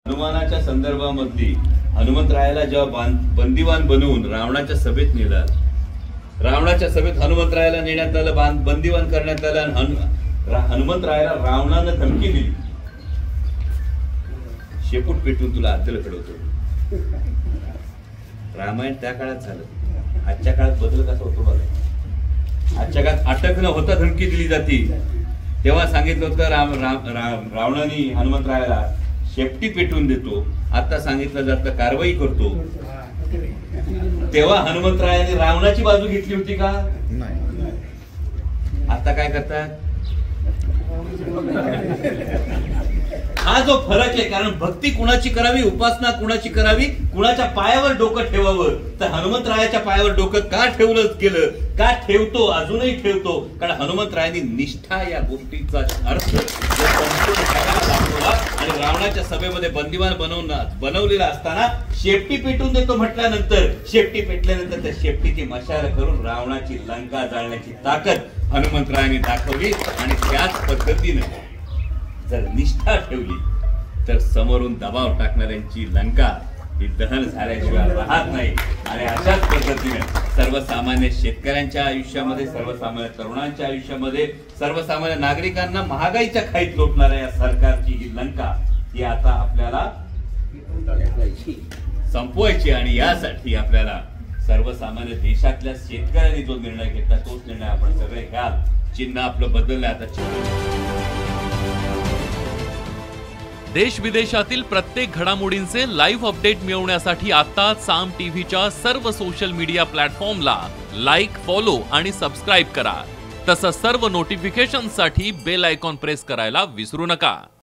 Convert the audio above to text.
हनुमानाच्या संदर्भामध्ये हनुमंतरायाला जेव्हा बंदीवान बनवून रावणाच्या सभेत नेलं, रावणाच्या सभेत हनुमंतरायाला नेण्यात आलं, बंदीवान करण्यात आलं आणि हनुमंतरायाला रावणानं धमकी दिली, शेपूट पेटून तुला अद्दल घडवतो. रामायण त्या काळात झालं. आजच्या काळात बदल कसा होतो बघा. आजच्या काळात अटक न होता धमकी दिली जाते. तेव्हा सांगितलं होतं रावणाने हनुमंतरायाला शेपटी पेटवून देतो. आता सांगितलं जातं कारवाई करतो. तेव्हा हनुमंतरायाने रावणाची बाजू घेतली होती का? आता काय करतात? हा जो फरक आहे. कारण भक्ती कुणाची करावी, उपासना कुणाची करावी, कुणाच्या पायावर डोकं ठेवावं, तर हनुमंतरायाच्या पायावर डोकं का ठेवलं गेलं, का ठेवतो, अजूनही ठेवतो. कारण हनुमंतरायांनी निष्ठा या गोष्टीचा अर्थ आणि रावणाच्या सभेमध्ये बंदीवान बनवलेला असताना शेपटी पेटून देतो म्हटल्यानंतर, शेपटी पेटल्यानंतर त्या शेपटीची मशाल करून रावणाची लंका जाळण्याची ताकद हनुमंतरायांनी दाखवली. आणि त्याच पद्धतीने जर निष्ठा ठेवली तर समोरून दबाव टाकणाऱ्यांची लंका ही दहन झाल्याशिवाय राहत नाही. आणि अशाच पद्धतीने सर्वसामान्य शेतकऱ्यांच्या आयुष्यामध्ये, सर्वसामान्य तरुणांच्या आयुष्यामध्ये, सर्वसामान्य नागरिकांना महागाईच्या खाईत लोटणाऱ्या या सरकारची ही लंका ही आता आपल्याला संपवायची. आणि यासाठी आपल्याला सर्वसामान्य देशातल्या शेतकऱ्यांनी जो निर्णय घेतला तोच निर्णय आपण सगळे घ्याल. चिन्ह आपलं बदललं. आता देश विदेशातील प्रत्येक घडामोडींचे लाईव्ह अपडेट मिळवण्यासाठी आता साम टीव्हीच्या सर्व सोशल मीडिया प्लॅटफॉर्मला लाईक, फॉलो आणि सबस्क्राईब करा. तसंच सर्व नोटिफिकेशनसाठी बेल आयकॉन प्रेस करायला विसरू नका.